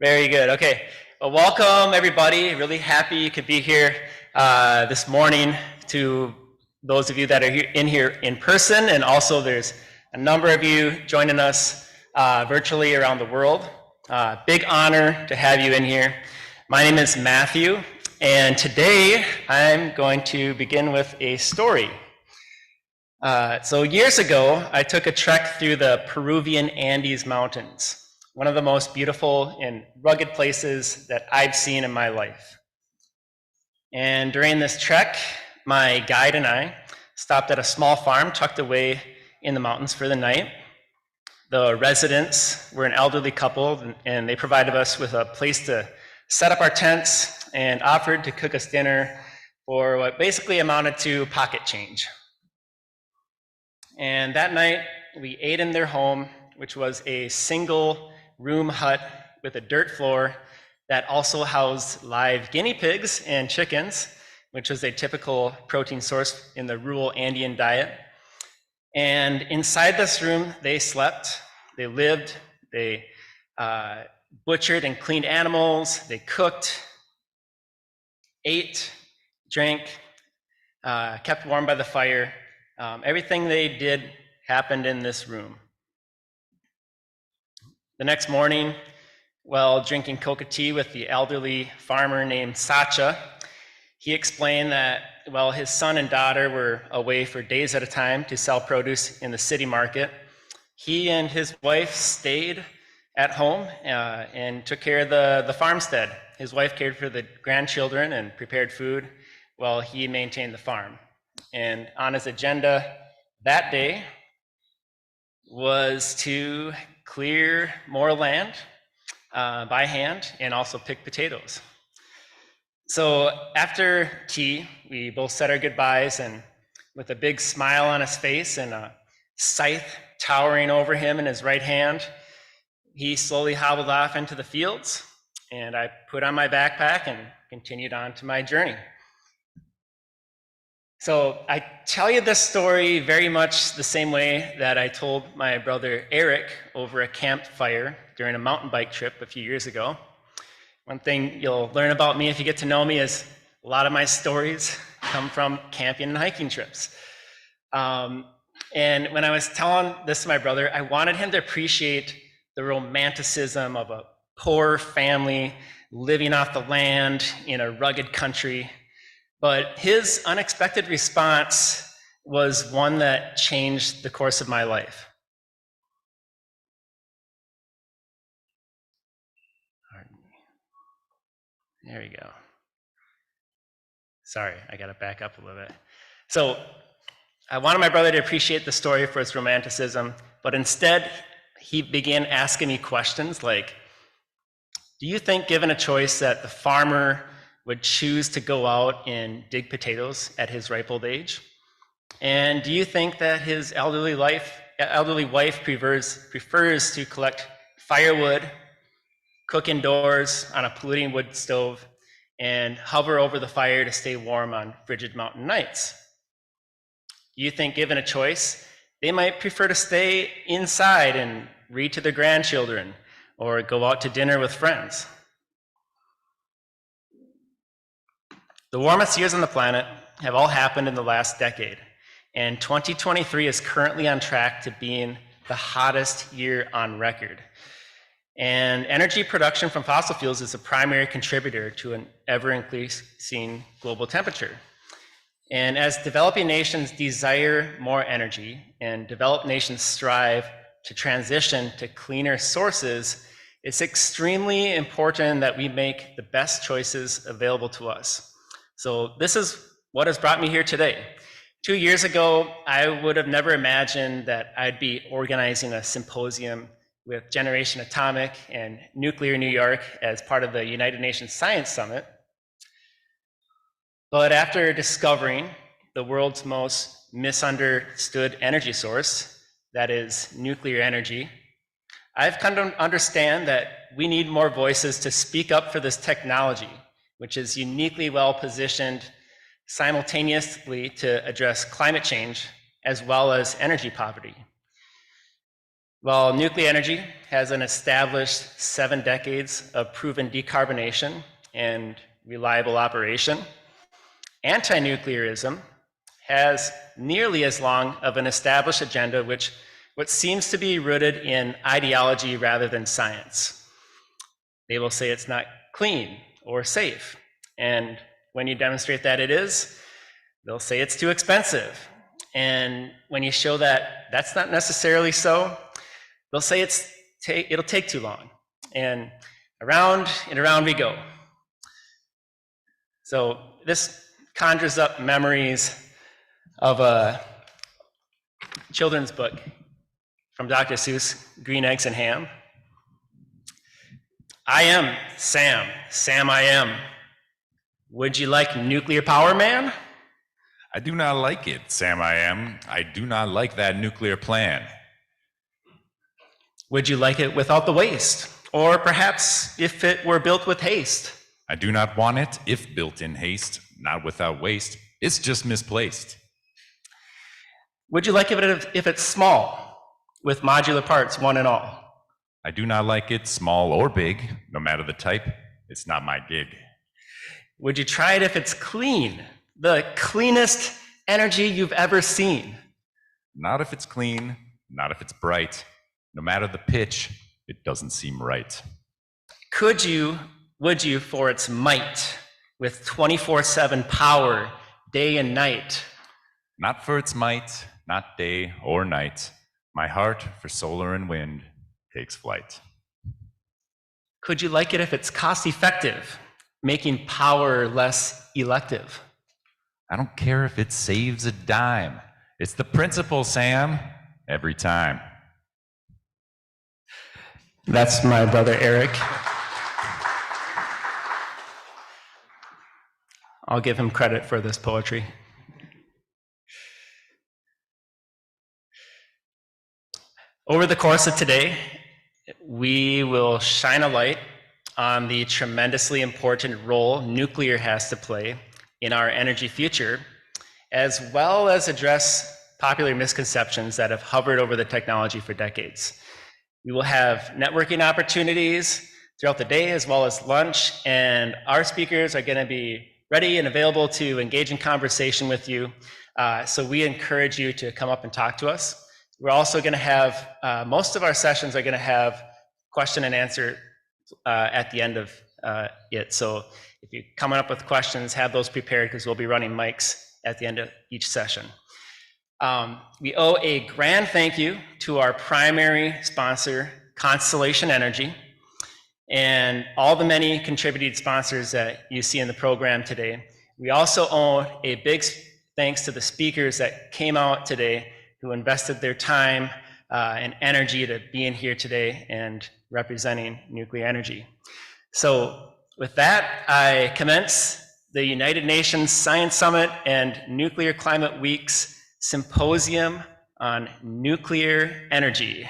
Very good. Okay. Well, welcome everybody. Really happy you could be here this morning. To those of you that are here in person, and also there's a number of you joining us virtually around the world. Big honor to have you in here. My name is Matthew, and today I'm going to begin with a story. So years ago, I took a trek through the Peruvian Andes Mountains, one of the most beautiful and rugged places that I've seen in my life. And during this trek, my guide and I stopped at a small farm tucked away in the mountains for the night. The residents were an elderly couple, and they provided us with a place to set up our tents and offered to cook us dinner for what basically amounted to pocket change. And that night, we ate in their home, which was a single room hut with a dirt floor that also housed live guinea pigs and chickens, which was a typical protein source in the rural Andean diet. And inside this room, they slept, they lived, they butchered and cleaned animals, they cooked, ate, drank, kept warm by the fire. Everything they did happened in this room. The next morning, while drinking coca tea with the elderly farmer named Sacha, he explained that while his son and daughter were away for days at a time to sell produce in the city market, he and his wife stayed at home and took care of the farmstead. His wife cared for the grandchildren and prepared food while he maintained the farm. And on his agenda that day was to clear more land by hand and also pick potatoes. So after tea, we both said our goodbyes, and with a big smile on his face and a scythe towering over him in his right hand, he slowly hobbled off into the fields, and I put on my backpack and continued on to my journey. So I tell you this story very much the same way that I told my brother Eric over a campfire during a mountain bike trip a few years ago. One thing you'll learn about me if you get to know me is a lot of my stories come from camping and hiking trips. And when I was telling this to my brother, I wanted him to appreciate the romanticism of a poor family living off the land in a rugged country. But his unexpected response was one that changed the course of my life. There we go. Sorry, I got to back up a little bit. So I wanted my brother to appreciate the story for its romanticism, but instead he began asking me questions like, do you think, given a choice, that the farmer would choose to go out and dig potatoes at his ripe old age? And do you think that his elderly wife prefers to collect firewood, cook indoors on a polluting wood stove, and hover over the fire to stay warm on frigid mountain nights? Do you think, given a choice, they might prefer to stay inside and read to their grandchildren or go out to dinner with friends? The warmest years on the planet have all happened in the last decade, and 2023 is currently on track to being the hottest year on record. And energy production from fossil fuels is a primary contributor to an ever-increasing global temperature. And as developing nations desire more energy and developed nations strive to transition to cleaner sources, it's extremely important that we make the best choices available to us. So this is what has brought me here today. 2 years ago, I would have never imagined that I'd be organizing a symposium with Generation Atomic and Nuclear New York as part of the United Nations Science Summit. But after discovering the world's most misunderstood energy source, that is nuclear energy, I've come to understand that we need more voices to speak up for this technology, which is uniquely well positioned simultaneously to address climate change as well as energy poverty. While nuclear energy has an established 7 decades of proven decarbonation and reliable operation, anti-nuclearism has nearly as long of an established agenda, which what seems to be rooted in ideology rather than science. They will say it's not clean or safe, and when you demonstrate that it is, they'll say it's too expensive. And when you show that that's not necessarily so, they'll say it'll take too long. And around we go. So this conjures up memories of a children's book from Dr. Seuss, Green Eggs and Ham. I am Sam, Sam I am. Would you like nuclear power, man? I do not like it, Sam I am. I do not like that nuclear plan. Would you like it without the waste? Or perhaps if it were built with haste? I do not want it if built in haste, not without waste. It's just misplaced. Would you like it if it's small, with modular parts, one and all? I do not like it small or big, no matter the type. It's not my gig. Would you try it if it's clean, the cleanest energy you've ever seen? Not if it's clean, not if it's bright. No matter the pitch, it doesn't seem right. Would you, for its might, with 24/7 power, day and night? Not for its might, not day or night. My heart for solar and wind takes flight. Could you like it if it's cost effective, making power less elective? I don't care if it saves a dime. It's the principle, Sam, every time. That's my brother Eric. I'll give him credit for this poetry. Over the course of today, we will shine a light on the tremendously important role nuclear has to play in our energy future, as well as address popular misconceptions that have hovered over the technology for decades. We will have networking opportunities throughout the day as well as lunch, and our speakers are going to be ready and available to engage in conversation with you. So we encourage you to come up and talk to us. We're also going to have, most of our sessions are going to have question and answer at the end of it. So if you're coming up with questions, have those prepared because we'll be running mics at the end of each session. We owe a grand thank you to our primary sponsor, Constellation Energy, and all the many contributed sponsors that you see in the program today. We also owe a big thanks to the speakers that came out today who invested their time and energy to be in here today and representing nuclear energy. So with that, I commence the United Nations Science Summit and Nuclear Climate Week's Symposium on Nuclear Energy.